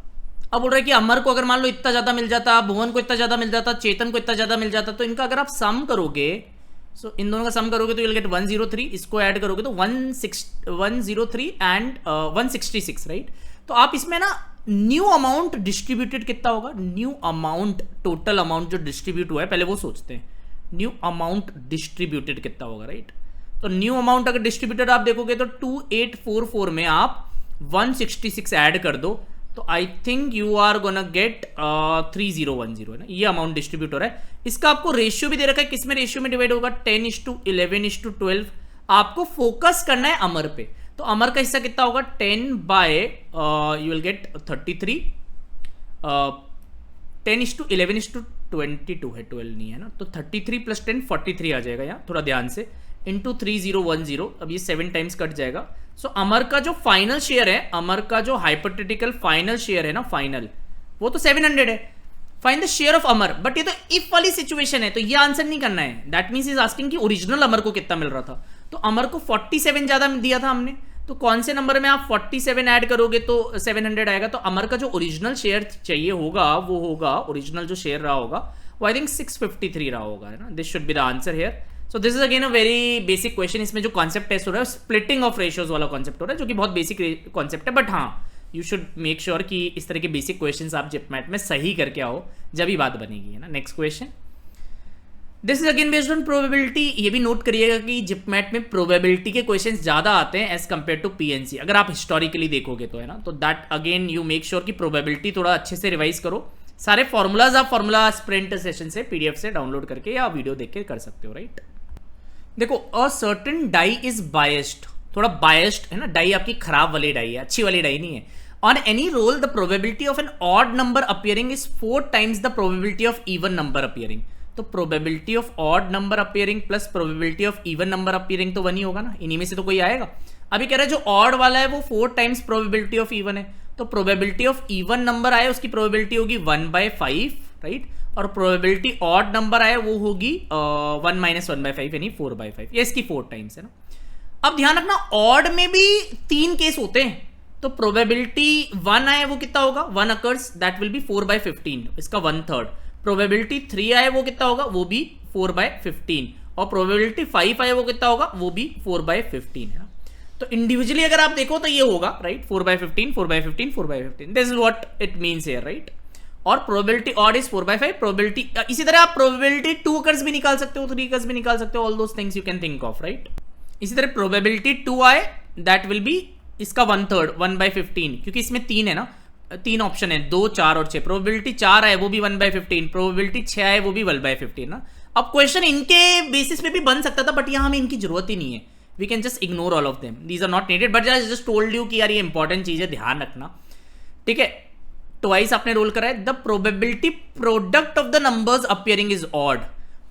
अब बोल रहा है कि अमर को अगर मान लो इतना ज्यादा मिल जाता, भुवन को इतना ज्यादा मिल जाता, चेतन को इतना ज्यादा मिल जाता, तो इनका अगर आप सम करोगे, सो इन दोनों का सम करोगे तो यू विल गेट 103, इसको ऐड करोगे तो 103 एंड 166, राइट। तो आप इसमें ना न्यू अमाउंट डिस्ट्रीब्यूटेड कितना होगा, न्यू अमाउंट, टोटल अमाउंट जो डिस्ट्रीब्यूट हुआ है पहले वो सोचते हैं, न्यू अमाउंट डिस्ट्रीब्यूटेड कितना होगा, राइट। तो न्यू अमाउंट अगर डिस्ट्रीब्यूटेड आप देखोगे तो 2844 में आप 166 ऐड कर दो, तो I think you are gonna get 3010, है ना। ये अमाउंट डिस्ट्रीब्यूट हो रहा है। इसका आपको रेशियो भी दे रखा है, किसमें रेशियो में डिवाइड होगा, 10:11:12। आपको फोकस करना है अमर पे, तो अमर का हिस्सा कितना होगा, 10 यू विल गेट 33, 10:11:22 है, 12 नहीं है ना, तो 33 + 10 43 आ जाएगा यहाँ, थोड़ा ध्यान से, इंटू 3010। अब ये 7 टाइम्स कट जाएगा। सो अमर का जो फाइनल शेयर है, अमर का जो हाइपोथेटिकल फाइनल शेयर है ना, फाइनल, वो तो 700 है। Find the share of Amar, but ये तो इफ वाली सिचुएशन है, तो ये आंसर नहीं करना है। दैट मींस इज आस्किंग कि ओरिजिनल अमर को कितना मिल रहा था। तो अमर को 47 ज्यादा दिया था हमने, तो कौन से नंबर में आप 47 ऐड करोगे तो 700 आएगा। तो अमर का जो ओरिजिनल शेयर चाहिए होगा, वो होगा, ओरिजिनल जो शेयर रहा होगा वो आई थिंक 653 रहा होगा, है ना। This should be the answer here. So this is again a very basic question. इसमें जो कॉन्सेप्ट टेस्ट हो रहा है स्प्लिटिंग ऑफ रेशियोज वाला कॉन्सेप्ट हो रहा है, जो कि बहुत बेसिक कॉन्सेप्ट है, बट हाँ यू शुड मेक श्योर कि इस तरह के बेसिक क्वेश्चंस आप जिपमैट में सही करके आओ, जब ही बात बनेगी, है ना। Next question, this is again based on probability. ये भी नोट करिएगा कि जिपमैट में प्रोबेबिलिटी के क्वेश्चंस ज्यादा आते हैं एज कंपेयर टू पीएनसी, अगर आप हिस्टोरिकली देखोगे तो, है ना। तो that again you make sure कि प्रोबेबिलिटी थोड़ा अच्छे से रिवाइज करो। सारे फॉर्मूलाज आप फॉर्मूला स्प्रिंट सेशन से पीडीएफ से डाउनलोड करके या वीडियो देख के कर सकते हो, राइट। देखो, a certain die is biased, थोड़ा बायस्ड है ना, डाई आपकी खराब वाली डाई है, अच्छी वाली डाई नहीं है। On any roll the probability of an odd number appearing is 4 times the probability of even number appearing. तो probability of odd number appearing plus probability of even number appearing तो 1 ही होगा ना, इन्हीं में से तो कोई आएगा। अभी कह रहा है जो ऑड वाला है वो 4 टाइम्स प्रोबेबिलिटी ऑफ इवन है, तो प्रोबेबिलिटी ऑफ इवन नंबर आए उसकी प्रोबेबिलिटी होगी 1/5, राइट। और प्रोबेबिलिटी ऑड नंबर आए वो होगी 1 - 1/5 यानी 4/5, ये इसकी 4 टाइम्स है ना। अब ध्यान रखना, ऑड में भी 3 केस होते हैं, तो प्रोबेबिलिटी 1 आए वो कितना होगा, 1 अकर्स, दैट विल बी 4/15, इसका 1/3। प्रोबेबिलिटी 3 आए वो कितना होगा, वो भी 4/15, और प्रोबेबिलिटी 5 आए वो कितना होगा, वो भी 4/15 है ना। तो इंडिविजुअली अगर आप देखो तो ये होगा, right, 4/15, 4/15, 4/15, this is what it means here, right. और प्रोबेबिलिटी ऑड इज 4/5, प्रोबेबिलिटी, इसी तरह आप प्रोबेबिलिटी 2 अकर्स भी निकाल सकते हो, 3 अकर्स भी निकाल सकते हो, all those things you can think of, right. इसी तरह प्रोबेबिलिटी 2 आए दैट विल बी इसका 1/3, 1/15, क्योंकि इसमें 3 है ना, 3 ऑप्शन है, 2, 4 और 6। प्रोबेबिलिटी 4 आए वो भी 1/15, प्रोबेबिलिटी 6 आए वो भी 1/15 ना। अब क्वेश्चन इनके बेसिस पे भी बन सकता था, बट यहाँ हमें इनकी जरूरत ही नहीं है, we can just ignore all of them, these are not needed, but I just told you कि यार ये इंपॉर्टेंट चीज है, ध्यान रखना, ठीक है। ट्वाइस आपने रोल करा है, the probability product of the numbers appearing is odd.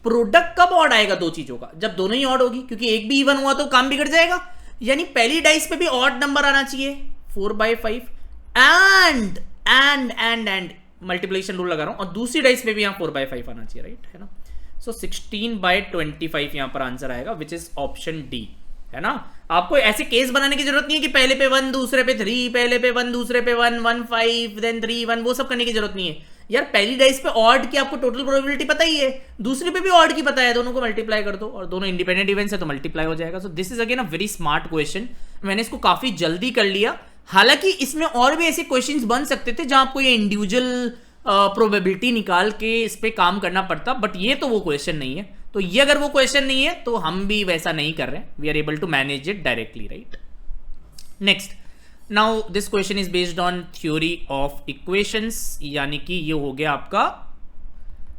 Product कब ऑड आएगा दो चीजों का, जब दोनों ही ऑड होगी, क्योंकि एक भी इवन हुआ तो काम बिगड़ जाएगा। यानी पहली डाइस पे भी ऑड नंबर आना चाहिए 4/5 एंड मल्टीप्लिकेशन रूल लगा रहा हूं, और दूसरी डाइस पे भी यहां 4/5 आना चाहिए, राइट, है ना। सो 16/25 यहां पर आंसर आएगा, विच इज ऑप्शन डी, है ना। आपको ऐसे केस बनाने की जरूरत नहीं है कि पहले पे 1 दूसरे पे 3, पहले पे 1 दूसरे पे 1, 1 5 देन 3 1, वो सब करने की जरूरत नहीं है यार। पहली डाइस पे ऑड की आपको टोटल प्रोबेबिलिटी पता ही है, दूसरे पे भी ऑड की पता है, दोनों को मल्टीप्लाई कर दो, और दोनों इंडिपेंडेंट इवेंट्स है तो मल्टीप्लाई हो जाएगा। So this is again a very smart question, मैंने इसको काफी जल्दी कर लिया। हालांकि इसमें और भी ऐसे क्वेश्चंस बन सकते थे जहां आपको ये इंडिविजुअल प्रोबेबिलिटी निकाल के इस पे काम करना पड़ता, बट ये तो वो क्वेश्चन नहीं है। तो ये अगर वो क्वेश्चन नहीं है तो हम भी वैसा नहीं कर रहे हैं, we are able to manage it directly, right. Next, now this question is based on theory of equations, यानी कि ये हो गया आपका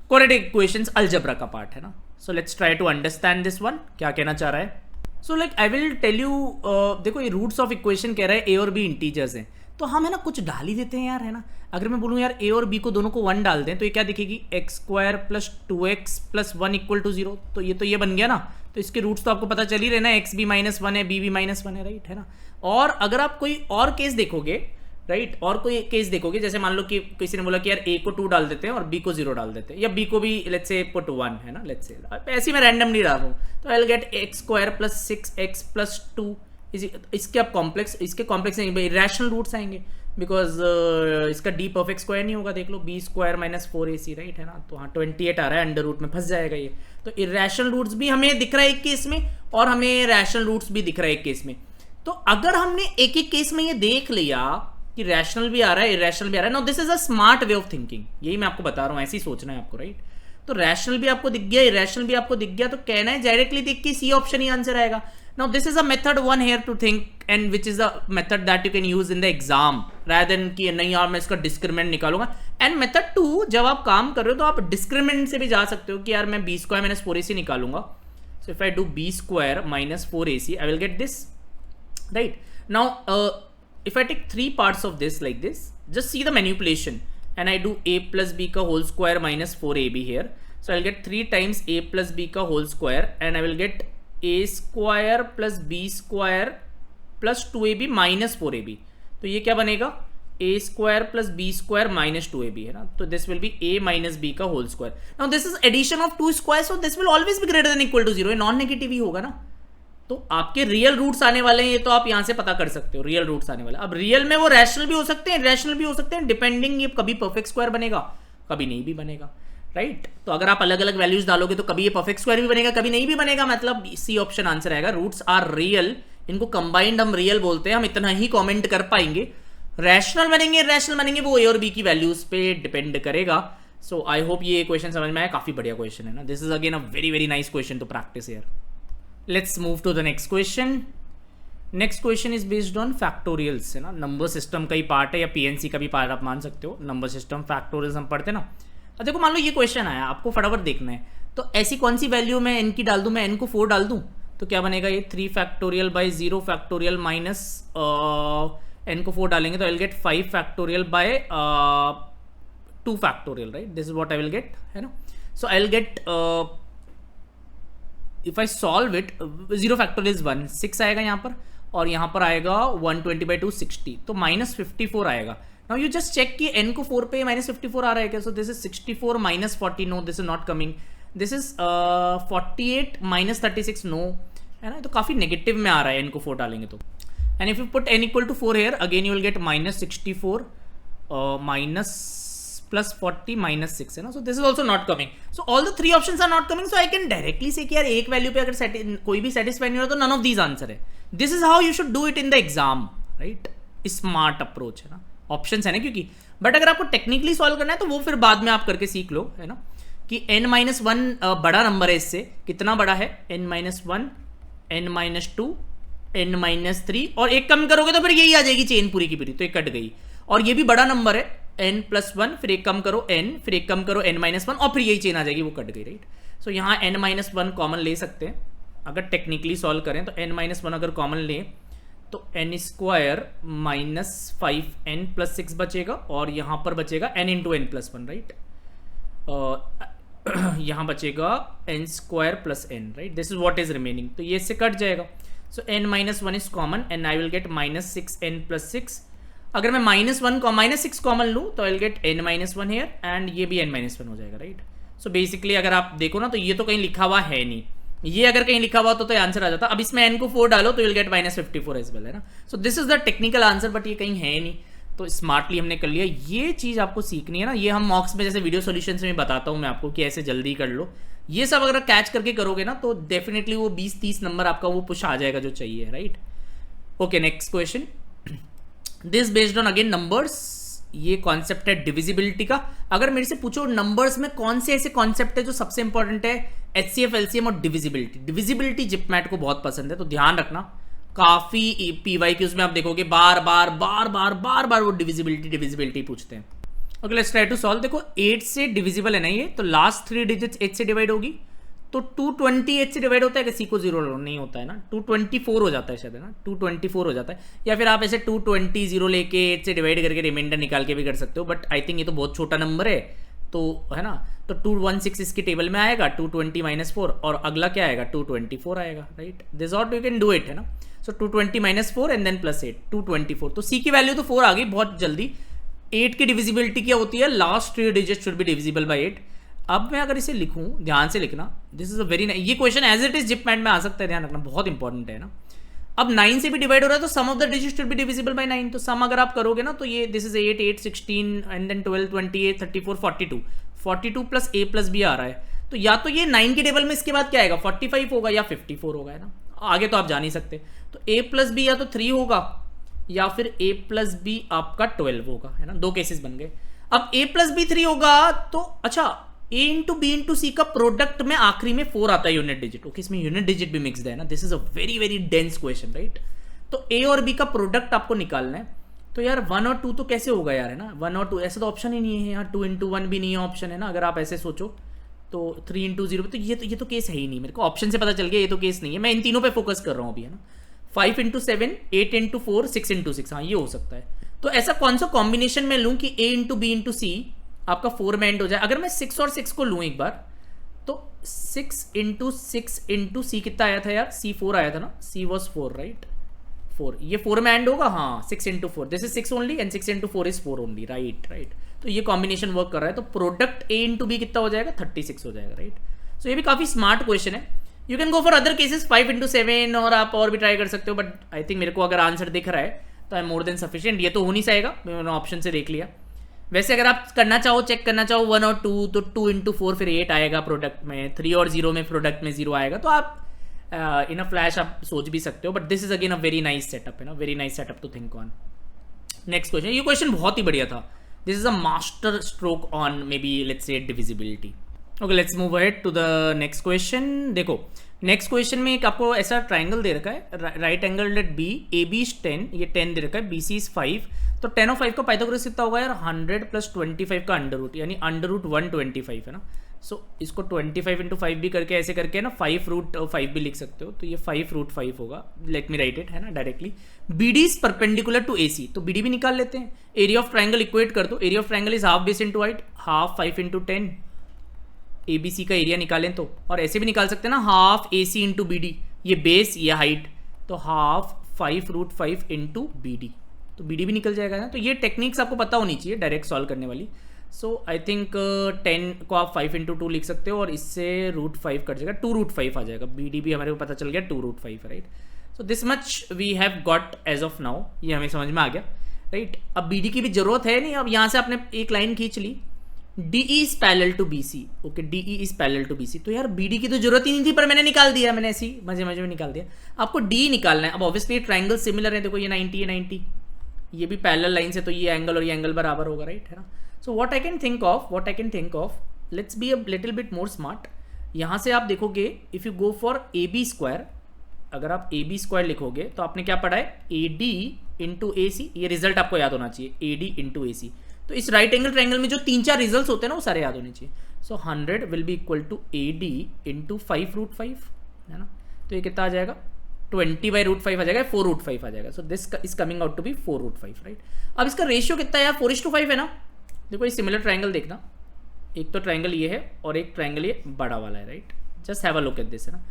क्वाड्रेटिक इक्वेशंस अलजेब्रा का पार्ट, है ना। So let's try to understand this one, क्या कहना चाह रहा है। So like I will tell you, देखो ये रूट्स ऑफ इक्वेशन कह रहा है ए और बी इंटीजर्स हैं, तो हम है ना कुछ डाल ही देते हैं यार, है ना। अगर मैं बोलूँ यार ए और बी को दोनों को 1 डाल दें तो ये क्या दिखेगी, X square plus 2x plus 1 equal to 0। तो ये बन गया ना। तो इसके रूट्स तो आपको पता चल ही रहे ना, एक्स भी -1 है, बी भी -1 है, राइट है ना। और अगर आप कोई और केस देखोगे, राइट, और कोई केस देखोगे, जैसे मान लो कि किसी ने बोला कि यार ए को 2 डाल देते हैं और बी को 0 डाल देते हैं, या बी को भी लेट्स से पुट 1 है ना, लेट्स से ऐसे ही मैं रैंडमली डाल रहा हूँ, तो I will get x square plus 6x plus 2। इसके अब कॉम्प्लेक्स, इसके कॉम्प्लेक्स इरेशनल रूट्स आएंगे, बिकॉज इसका डी परफेक्ट स्क्वायर नहीं होगा। देख लो, B square minus 4ac, right है ना। तो हाँ 28 आ रहा है, अंडर रूट में फंस जाएगा ये। तो इरेशनल रूट्स भी हमें दिख रहा है एक केस में, और हमें रैशनल रूट्स भी दिख रहा है एक केस में। तो अगर हमने एक एक केस में ये देख लिया कि रैशनल भी आ रहा है, इरेशनल भी आ रहा है, no this is a smart way of thinking. यही मैं आपको बता रहा हूँ, ऐसे ही सोचना है आपको, राइट। तो रैशनल भी आपको दिख गया, इरेशनल भी आपको दिख गया, तो कहना है डायरेक्टली देख के सी ऑप्शन ही आंसर आएगा। Now this is a method 1 here to think, and which is a method that you can use in the exam rather than कि नहीं यार मैं इसका डिस्क्रिमिनेंट निकालूंगा। एंड मेथड 2, जब आप काम कर रहे हो तो आप डिस्क्रिमिनेंट से भी जा सकते हो कि यार मैं बी स्क्वायर माइनस 4ac निकालूंगा। So if I do B square minus 4ac I will get this, right. Now if I take 3 parts of this like this, just see the manipulation, and I do a plus b का whole square minus 4ab here, so I'll get 3 times a plus b का whole square, and I will get a square plus B square plus 2ab minus 4ab। तो ये क्या बनेगा, a square plus B square minus 2ab है ना। तो this will be a minus b का whole square. Now this is addition of 2 square, so this will always be greater than equal to 0। ये non negative ही होगा ना। तो आपके real roots आने वाले हैं, ये तो आप यहां से पता कर सकते हो, रियल रूट्स आने वाले। अब रियल में वो रैशनल भी हो सकते हैं, रैशनल भी हो सकते हैं, डिपेंडिंग ये कभी परफेक्ट स्क्वायर बनेगा, कभी नहीं भी बनेगा, राइट। तो अगर आप अलग अलग वैल्यूज डालोगे तो कभी ये परफेक्ट स्क्वायर भी बनेगा, कभी नहीं भी बनेगा, मतलब सी ऑप्शन आंसर आएगा। रूट्स आर रियल, इनको कंबाइंड हम रियल बोलते हैं। हम इतना ही कमेंट कर पाएंगे। रैशनल बनेंगे, रैशनल बनेंगे, वो ए और बी की वैल्यूज पे डिपेंड करेगा। सो आई होप ये क्वेश्चन समझ में आया, काफी बढ़िया क्वेश्चन है ना। This is again a very very nice question to practice here. Let's move to the next question. Next question is based on factorials, है ना। नंबर सिस्टम का ही पार्ट है, या पीएनसी का भी पार्ट आप मान सकते हो। नंबर सिस्टम फैक्टोरियल्स हम पढ़ते ना। अब देखो, मान लो ये क्वेश्चन आया, आपको फटाफट देखना है, तो ऐसी कौन सी वैल्यू मैं n की डाल दूं, मैं n को 4 डाल दूं, तो क्या बनेगा ये 3 factorial by 0 factorial minus n को 4 डालेंगे तो I will get 5 factorial by 2 factorial, right. This is what I will get, है ना। So I will get, if I solve it, 0 factorial is 1, 6 आएगा यहाँ पर, और यहाँ पर आएगा 120 बाई 2 60, तो माइनस 54 आएगा। Now you just check कि n को 4 पे माइनस 54 आ रहा है क्या। So this is 64 minus 40, no this is not coming, this is 48 minus 36, no, है ना। तो काफी नेगेटिव में आ रहा है n को 4 डालेंगे तो। And if you put n equal to 4 here, again you will get minus 64 minus plus 40 minus 6, है ना। So this is also not coming. So all the 3 options are not coming. So I can directly say कि यार एक value पे अगर कोई भी satisfy नहीं हो तो none of these आंसर है। This is how you should do it in the exam, right? Smart approach है ना, ऑप्शंस है ना, क्योंकि बट अगर आपको टेक्निकली सॉल्व करना है तो वो फिर बाद में आप करके सीख लो, है ना, कि n-1 बड़ा नंबर है, इससे कितना बड़ा है, n-1, n-2, n-3, और एक कम करोगे तो फिर यही आ जाएगी चेन पूरी की पूरी, तो ये कट गई। और ये भी बड़ा नंबर है, n+1, फिर एक कम करो n, फिर एक कम करो n-1, और फिर यही चेन आ जाएगी, वो कट गई, राइट। सो यहाँ n-1 कॉमन ले सकते हैं अगर टेक्निकली सॉल्व करें, तो n-1 अगर कॉमन लें तो n square minus 5n plus 6 बचेगा, और यहाँ पर बचेगा n into n plus 1, right. यहाँ बचेगा n square plus n, right. This is what is remaining, तो ये इससे कट जाएगा। So n-1 is common, and I will get minus 6n plus 6। अगर मैं माइनस 6 कॉमन लूँ तो I will get n-1 here, and ये भी n-1 हो जाएगा, राइट। सो बेसिकली अगर आप देखो ना, तो ये तो कहीं लिखा हुआ है नहीं, ये अगर कहीं लिखा हुआ तो आंसर आ जाता। अब इसमें n को 4 डालो तो will get minus 54 as well, है ना। So this is the technical answer, but ये कहीं है नहीं, तो स्मार्टली हमने कर लिया। ये चीज आपको सीखनी है ना, ये हम मॉक्स में जैसे वीडियो सॉल्यूशन में बताता हूँ मैं आपको कि ऐसे जल्दी कर लो। ये सब अगर कैच करके करोगे ना तो डेफिनेटली वो 20-30 नंबर आपका वो पुश आ जाएगा जो चाहिए, right. Okay, next question. This based on again numbers, ये कॉन्सेप्ट है डिविजिबिलिटी का। अगर मेरे से पूछो नंबर्स में कौन से ऐसे कॉन्सेप्ट है जो सबसे इंपॉर्टेंट है, HCF, LCM और डिविजिबिलिटी। डिविजिबिलिटी जिपमैट को बहुत पसंद है, तो ध्यान रखना। काफी PYQs में आप देखोगे बार बार वो डिविजिबिलिटी पूछते हैं। Okay, let's try to solve. देखो 8 से डिविजिबल है ना ये, तो लास्ट 3 डिजिट्स 8 से डिवाइड होगी, तो 228 से डिवाइड होता है कि सी को 0 नहीं होता है ना, 224 हो जाता है शायद, है ना, 224 हो जाता है। या फिर आप ऐसे 220 0 लेके 8 से डिवाइड करके रिमाइंडर निकाल के भी कर सकते हो, बट आई थिंक ये तो बहुत छोटा नंबर है, तो है ना। तो 216 इसके टेबल में आएगा, 220 - 4, और अगला क्या आएगा, 224 आएगा, right. This ought you can do it, है ना। सो 220 - 4 एंड देन +8, 224। तो सी की वैल्यू तो 4 आ गई बहुत जल्दी। 8 की डिविजिबिलिटी क्या होती है, last 3 digit should be divisible bye 8। अब मैं अगर इसे लिखूं, ध्यान से लिखना, दिस इज अ वेरी, ये क्वेश्चन एज इट इज जिपमैट में आ सकता है, ध्यान रखना, बहुत इंपॉर्टेंट है ना। अब 9 से भी डिवाइड हो रहा है तो sum of the digit should be divisible by 9। तो सम अगर आप करोगे ना तो ये this is 8 8 16 and then 12 28 34 42 42 plus a plus b आ रहा है। तो या तो ये 9 के टेबल में इसके बाद क्या आएगा, 45 होगा या 54 होगा, है ना। आगे तो आप जा नहीं सकते, तो a प्लस बी या तो 3 होगा या फिर a प्लस बी आपका 12 होगा, है ना। दो केसेस बन गए। अब a प्लस बी 3 होगा तो अच्छा, a इंटू बी इंटू सी का प्रोडक्ट में आखिरी में 4 आता है यूनिट डिजिट। ओके, इसमें यूनिट डिजिट भी मिक्सड है ना। This is a very very dense question, right. तो a और b का प्रोडक्ट आपको निकालना है। तो यार 1 और 2 तो कैसे होगा यार, है ना। 1 और 2 ऐसा तो ऑप्शन ही नहीं है यार, 2 इंटू 1 भी नहीं है ऑप्शन, है ना। अगर आप ऐसे सोचो तो 3 इंटू 0, तो ये तो केस है ही नहीं। मेरे को ऑप्शन से पता चल गया ये तो केस नहीं है। मैं इन तीनों पे फोकस कर रहा हूँ अभी, है ना। 5 इंटू 7, 8 इंटू 4, 6 इंटू 6, हाँ ये हो सकता है। तो ऐसा कौन सा कॉम्बिनेशन में लूँ कि a इंटू बी इंटू सी आपका 4 में एंड हो जाए। अगर मैं 6 और 6 को लूँ एक बार, तो 6 इंटू 6 इंटू सी कितना आया था यार, c 4 आया था ना, c वॉज 4, राइट। 4, ये 4 में एंड होगा, हाँ 6 into 4, this is 6 only and 6 into 4 is 4 only, right right. तो ये कॉम्बिनेशन वर्क कर रहा है। तो प्रोडक्ट a इंटू बी कितना हो जाएगा, 36 हो जाएगा, राइट। सो ये भी काफी स्मार्ट क्वेश्चन है। You can go for other cases 5 into 7, और आप और भी ट्राई कर सकते हो, बट आई थिंक मेरे को अगर आंसर दिख रहा है तो आई मोर देन सफिशिएंट। ये तो हो नहीं जाएगा, मैंने ऑप्शन से देख लिया। वैसे अगर आप करना चाहो, चेक करना चाहो 1 और 2, तो 2 इंटू 4 फिर 8 आएगा प्रोडक्ट में, 3 और 0 में प्रोडक्ट में 0 आएगा। तो आप इन अ फ्लैश आप सोच भी सकते हो, but this is again a very nice setup, है ना, very nice setup to think on. Next question, ये क्वेश्चन बहुत ही बढ़िया था। This is a master stroke on maybe let's say divisibility. Okay, let's move ahead to the next question. देखो नेक्स्ट क्वेश्चन में एक आपको ऐसा ट्राइंगल दे रखा है, right angle at B, A B is 10, ये 10 दे रखा है, बी सी इज 5। तो 10 और 5 का पाइथागोरस कितना होगा यार, 100 प्लस 25 का अंडर रूट, यानी अंडर रूट 125, है ना। सो इसको 25 इंटू 5 भी करके ऐसे करके ना 5 रूट 5 भी लिख सकते हो। तो ये 5 रूट 5 होगा, लेट मी राइट इट, है ना, directly. B D is perpendicular to A C, तो बी डी भी निकाल लेते हैं। एरिया ऑफ ट्राइंगल इक्वेट कर दो, area of triangle is half base into height, half 5 into 10, A B C का एरिया निकालें तो। और ऐसे भी निकाल सकते हैं ना, half A C into B D, ये बेस ये हाइट, तो half 5 root 5 into B D, तो बी डी भी निकल जाएगा ना। तो ये टेक्निक्स आपको पता होनी चाहिए डायरेक्ट सॉल्व करने वाली। सो आई थिंक 10 को आप 5 इंटू 2 लिख सकते हो, और इससे रूट 5 कट जाएगा, 2 रूट 5 आ जाएगा। बी डी भी हमारे को पता चल गया 2 root 5, right. So this much we have got as of now, ये हमें समझ में आ गया, राइट। अब बी डी की भी जरूरत है नहीं। अब यहाँ से आपने एक लाइन खींच ली, D E is parallel to B C. Okay, D E is parallel to B C. तो यार बी डी की तो जरूरत ही नहीं थी, पर मैंने निकाल दिया, मैंने ऐसी मजे मजे में निकाल दिया। आपको डी निकालना है। अब ऑब्वियसली ट्राइंगल सिमिलर है, देखो ये 90 है 90, ये भी पैरेलल लाइन से, तो ये एंगल और ये एंगल बराबर होगा, राइट, है ना। So what I can think of, let's be a little bit more smart. यहाँ से आप देखोगे, if you go for A B square, अगर आप ए बी स्क्वायर लिखोगे तो आपने क्या पढ़ा है, ए डी इंटू ए सी। ये रिजल्ट आपको याद होना चाहिए, ए डी इंटू ए सी। तो इस राइट एंगल ट्राइंगल में जो 3-4 रिजल्ट्स होते हैं ना, वो सारे याद होने चाहिए। So 100 will be equal to A D into 5 root 5, है ना। तो ये कितना आ जाएगा, 20 बाई रूट 5 आ जाएगा, 4 रूट 5 आ जाएगा। So this is coming out to be 4 root 5, right. अब इसका रेशियो कितना है यार, 4:5 है ना। देखो ये सिमिलर ट्राइंगल देखना, एक तो ट्राइंगल ये है और एक ट्राइंगल ये बड़ा वाला है, right. Just have a look at this, है ना।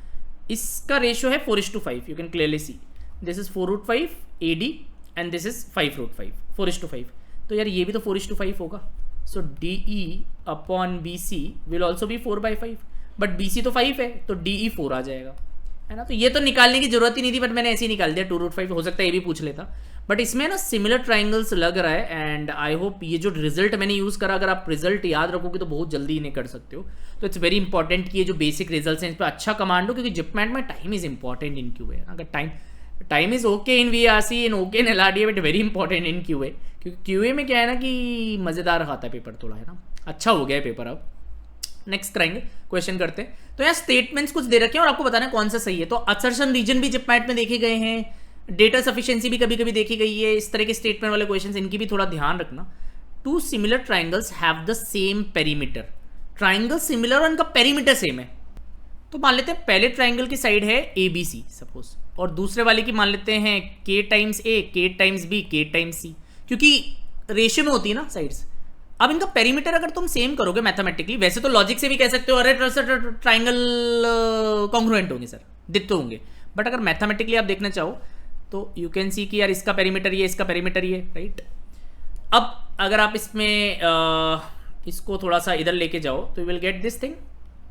इसका रेशियो है 4:5, you can clearly see this is 4 root 5 A D and this is 5 root 5, 4:5। तो यार ये भी तो 4:5 होगा। So D E upon B C will also be 4/5, but B C तो 5 है, तो डी ई 4 आ जाएगा, है ना। तो ये तो निकालने की जरूरत ही नहीं थी, बट मैंने ऐसे ही निकाल दिया, 2 रूट 5। हो सकता है ये भी पूछ लेता, बट इसमें ना सिमिलर ट्राइंगल्स लग रहा है। एंड आई होप ये जो रिजल्ट मैंने यूज़ करा, अगर आप रिजल्ट याद रखोगे तो बहुत जल्दी इन्हें कर सकते हो। तो इट्स वेरी इंपॉर्टेंट कि ये जो बेसिक रिजल्ट हैं इस पर अच्छा कमांड हो, क्योंकि जिपमैट में time is important in Q है। अगर time is okay in V R C, in okay in L R D, but very important in Q A, क्योंकि क्यू ए में क्या है ना कि मज़ेदार खाता है पेपर थोड़ा, है ना। अच्छा हो गया है पेपर। अब नेक्स्ट करेंगे, क्वेश्चन करते हैं। तो यहाँ स्टेटमेंट्स कुछ दे रखे हैं और आपको बताना है कौन सा सही है। तो असर्शन रीजन भी जिपमैट में देखे गए हैं, डेटा सफिशिएंसी भी कभी कभी देखी गई है। इस तरह के स्टेटमेंट वाले क्वेश्चंस, इनकी भी थोड़ा ध्यान रखना। 2 similar triangles have the same perimeter, triangle similar और इनका पेरीमीटर सेम है। तो मान लेते हैं पहले ट्राइंगल की साइड है ए बी सी सपोज, और दूसरे वाले की मान लेते हैं के टाइम्स ए, के टाइम्स बी, के टाइम्स सी, क्योंकि रेशियो में होती है ना साइड्स। अब इनका पेरीमीटर अगर तुम सेम करोगे मैथमेटिकली, वैसे तो लॉजिक से भी कह सकते हो अरे ट्राइंगल कॉन्ग्रुएंट होंगे सर, दिखते होंगे, बट अगर मैथमेटिकली आप देखना चाहो तो यू कैन सी कि यार इसका पेरीमीटर ये, इसका पेरीमीटर ये, राइट। अब अगर आप इसमें इसको थोड़ा सा इधर लेके जाओ तो you will get this thing,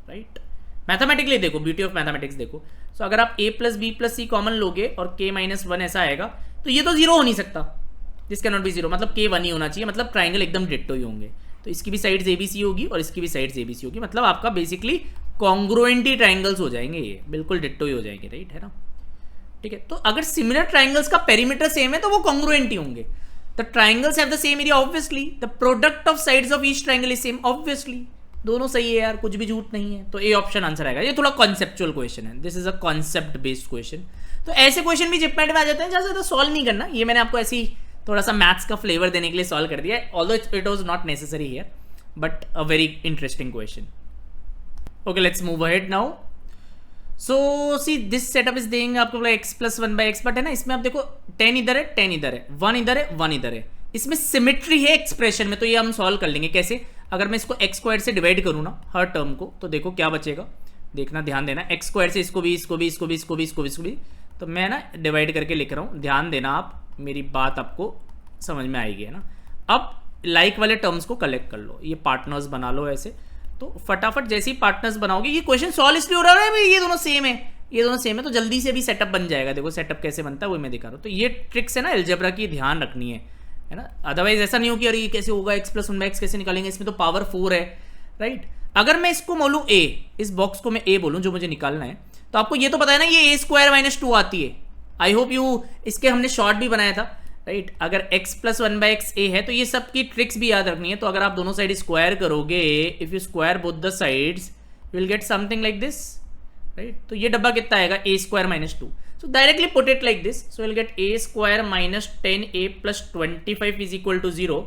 right. Mathematically देखो, ब्यूटी ऑफ मैथमेटिक्स देखो। सो अगर आप a plus B plus C common लोगे और k माइनस वन ऐसा आएगा, तो ये तो जीरो हो नहीं सकता, this can not be zero, मतलब k वन ही होना चाहिए, मतलब ट्राइंगल एकदम डिट्टो ही होंगे। तो इसकी भी साइड्स ए बी सी होगी और इसकी भी साइड्स ए बी सी होगी, मतलब आपका बेसिकली कॉन्ग्रुएंट ट्राइंगल्स हो जाएंगे, ये बिल्कुल डिट्टो ही हो जाएंगे, राइट, है ना। ठीक है, तो अगर सिमिलर ट्राइंगल्स का पेरीमीटर सेम है तो वो कॉन्ग्रुएंट ही होंगे। The triangles have the same area obviously, the product of sides of each triangle is same obviously, दोनों सही है यार, कुछ भी झूठ नहीं है, तो ए ऑप्शन आंसर आएगा। ये थोड़ा कॉन्सेप्चुअल क्वेश्चन है, this is a concept based question. तो ऐसे क्वेश्चन भी जिपमैट में आ जाते हैं, ज्यादा ज्यादा सॉल्व नहीं करना, ये मैंने आपको ऐसी थोड़ा सा मैथ्स का फ्लेवर देने के लिए सॉल्व कर दिया है, although it was not necessary here, but a very interesting question. Okay, let's move ahead now. So see this setup is देंगे आपको बोला x plus one by x, but है ना इसमें आप देखो 10 इधर है, 10 इधर है, 1 इधर है, 1 इधर है, इसमें सिमेट्री है एक्सप्रेशन में, तो ये हम सॉल्व कर लेंगे कैसे। अगर मैं इसको x स्क्वायर से डिवाइड करूँ ना हर टर्म को, तो देखो क्या बचेगा, देखना, ध्यान देना, x स्क्वायर से इसको भी, इसको भी, इसको भी, इसको भी, इसको भी, इसको भी, तो मैं ना डिवाइड करके लिख रहा हूँ, ध्यान देना, आप मेरी बात आपको समझ में आएगी, है ना। अब लाइक वाले टर्म्स को कलेक्ट कर लो, ये पार्टनर्स बना लो ऐसे, तो फटाफट जैसे ही पार्टनर्स बनाओगे, ये क्वेश्चन सॉल्व इसलिए हो रहा है भाई ये दोनों सेम है, ये दोनों सेम है, तो जल्दी से भी सेटअप बन जाएगा। देखो सेटअप कैसे बनता है वो मैं दिखा रहा हूँ। तो ये ट्रिक्स है ना अलजेब्रा की, ध्यान रखनी है ना, अदरवाइज ऐसा नहीं हो कि अरे ये कैसे होगा, x plus one by x कैसे निकालेंगे, इसमें तो पावर 4 है, राइट। अगर मैं इसको बोलूँ a, इस बॉक्स को मैं a बोलूँ जो मुझे निकालना है, तो आपको ये तो पता है ना ये a स्क्वायर माइनस 2 आती है, आई होप यू, इसके हमने शॉर्ट भी बनाया था, राइट। अगर x plus one by x a है तो ये सब की ट्रिक्स भी याद रखनी है। तो अगर आप दोनों साइड स्क्वायर करोगे, if you square both the sides you will get something like this, right. तो ये डब्बा कितना आएगा, a square minus 2, so directly put it like this, so will get a square minus 10a plus 25 is equal to 0।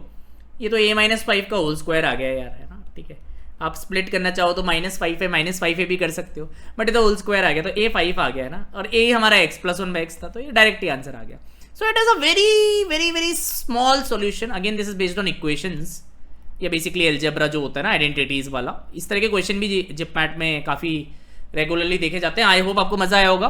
ये तो a minus 5 का whole square आ गया यार, है ना, ठीक है। आप स्प्लिट करना चाहो तो -5 है, -5 भी कर सकते हो, बट ये तो होल स्क्वायर आ गया, तो a 5 आ गया ना, और a हमारा x plus one by x था, तो ये डायरेक्ट ही आंसर आ गया। So it is a very small solution. Again this is based on equations. या बेसिकली अलजेब्रा जो होता है ना आइडेंटिटीज वाला, इस तरह के क्वेश्चन भी जिपमैट में काफ़ी रेगुलरली देखे जाते हैं। आई होप आपको मज़ा आया होगा।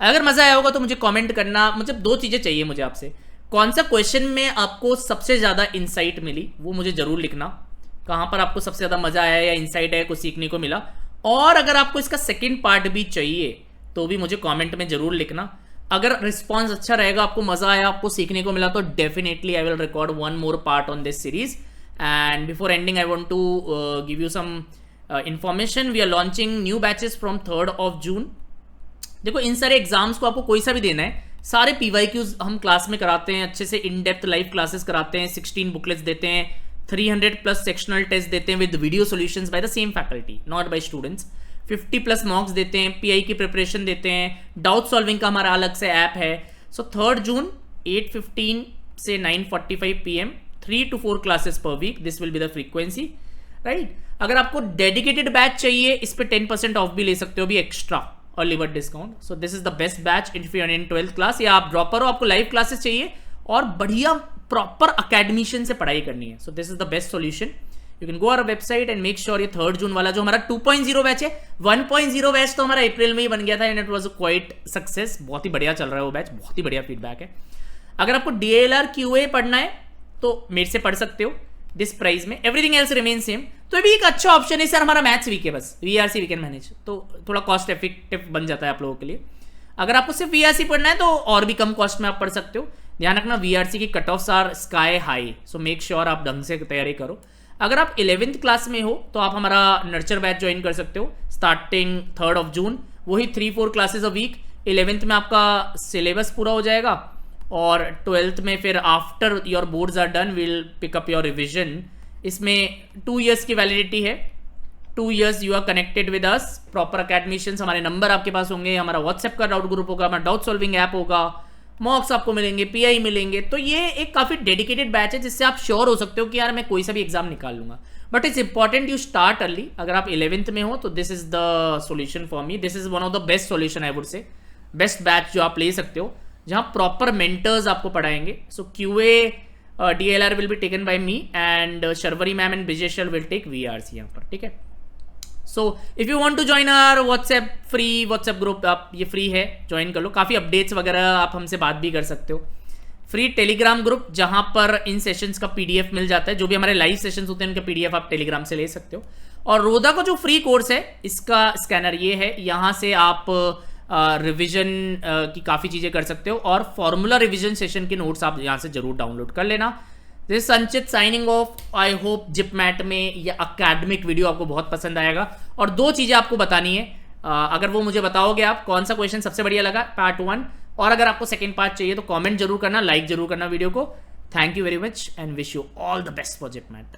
अगर मज़ा आया होगा तो मुझे कमेंट करना, मुझे 2 चीज़ें चाहिए मुझे आपसे, कौन सा क्वेश्चन में आपको सबसे ज़्यादा इंसाइट मिली वो मुझे ज़रूर लिखना, कहाँ पर आपको सबसे ज़्यादा मज़ा आया या इंसाइट है, कुछ सीखने को मिला, और अगर आपको इसका सेकेंड पार्ट भी चाहिए तो भी मुझे कॉमेंट में ज़रूर लिखना। अगर रिस्पॉन्स अच्छा रहेगा, आपको मजा आया, आपको सीखने को मिला, तो definitely I will record one more part on this series. And before ending I want to give you some information. We are launching new batches from 3rd of June। देखो इन सारे एग्जाम्स को आपको कोई सा भी देना है, सारे PYQs हम क्लास में कराते हैं, अच्छे से इन डेप्थ लाइव क्लासेस कराते हैं, 16 बुकलेट्स देते हैं, 300+ सेक्शनल टेस्ट देते हैं with video solutions by the same faculty, not by students, 50+ mocks देते हैं, PI की प्रिपरेशन देते हैं, डाउट सॉल्विंग का हमारा अलग से ऐप है। सो 3rd June 8:15 से 9:45 PM 3 to 4 classes per week, this will be the frequency, right. अगर आपको डेडिकेटेड बैच चाहिए, इस पे 10% ऑफ भी ले सकते हो भी extra, early bird discount. So this is the best batch if you are in 12th class, या आप ड्रॉपर हो, आपको लाइव क्लासेस चाहिए और बढ़िया प्रॉपर अकेडमिशियन से पढ़ाई करनी है, so this is the best solution. You can go our website and make sure ये 3rd June वाला जो हमारा 2.0 बैच है, 1.0 बैच तो हमारा अप्रैल में ही बन गया था and it was quite success, बहुत ही बढ़िया चल रहा है वो बैच, बहुत ही बढ़िया फीडबैक है। अगर आपको DLR QA पढ़ना है तो मेरे से पढ़ सकते हो दिस प्राइस में, एवरीथिंग एल्स रिमेन सेम। तो ये भी एक अच्छा ऑप्शन है सर, हमारा मैथ्स वीक है, बस VRC वी कैन मैनेज, तो थोड़ा कॉस्ट इफेक्टिव बन जाता है आप लोगों के लिए। अगर आपको सिर्फ VRC पढ़ना है तो और भी कम कॉस्ट में आप पढ़ सकते हो। ध्यान रखना VRC की cut offs are sky high, so make sure आप ढंग से तैयारी करो। अगर आप 11th क्लास में हो तो आप हमारा नर्चर बैच ज्वाइन कर सकते हो स्टार्टिंग 3rd of June, वही 3-4 क्लासेस अ वीक। 11th में आपका सिलेबस पूरा हो जाएगा और 12th में फिर after your boards are done will pick up your revision. इसमें 2 years की वैलिडिटी है, 2 years you are connected with us, proper academicians, हमारे नंबर आपके पास होंगे, हमारा व्हाट्सएप का डाउट ग्रुप होगा, हमारा डाउट सॉल्विंग ऐप होगा, मॉक्स आपको मिलेंगे, PI मिलेंगे। तो ये एक काफ़ी डेडिकेटेड बैच है जिससे आप श्योर हो सकते हो कि यार मैं कोई सा भी एग्जाम निकाल लूंगा। But it's important you start early. अगर आप 11th में हो तो this is the solution for me. This is one of the best solution I would say. Best batch जो आप ले सकते हो जहां प्रॉपर मेंटर्स आपको पढ़ाएंगे. So QA DLR will be taken by me and Sharvari ma'am and Vijayshal will take VRC यहाँ पर. ठीक है. So if you want to join our WhatsApp free WhatsApp group, आप ये फ्री है, ज्वाइन कर लो. काफ़ी अपडेट्स वगैरह आप हमसे बात भी कर सकते हो. फ्री टेलीग्राम ग्रुप जहां पर इन सेशंस का PDF मिल जाता है. जो भी हमारे लाइव सेशंस होते हैं उनका PDF आप टेलीग्राम से ले सकते हो. और रोदा का जो फ्री कोर्स है इसका स्कैनर ये है. यहाँ से आप रिविजन की काफ़ी चीज़ें कर सकते हो और फॉर्मूला रिविजन सेशन के नोट्स आप यहाँ से जरूर डाउनलोड कर लेना. दिस संचित साइनिंग ऑफ. आई होप जिपमैट में ये अकेडमिक वीडियो आपको बहुत पसंद आएगा. और 2 चीज़ें आपको बतानी है. अगर वो मुझे बताओगे आप कौन सा क्वेश्चन सबसे बढ़िया लगा, पार्ट 1, और अगर आपको सेकंड पार्ट चाहिए तो कमेंट जरूर करना, लाइक जरूर करना वीडियो को. Thank you very much and wish you all the best for जिपमैट.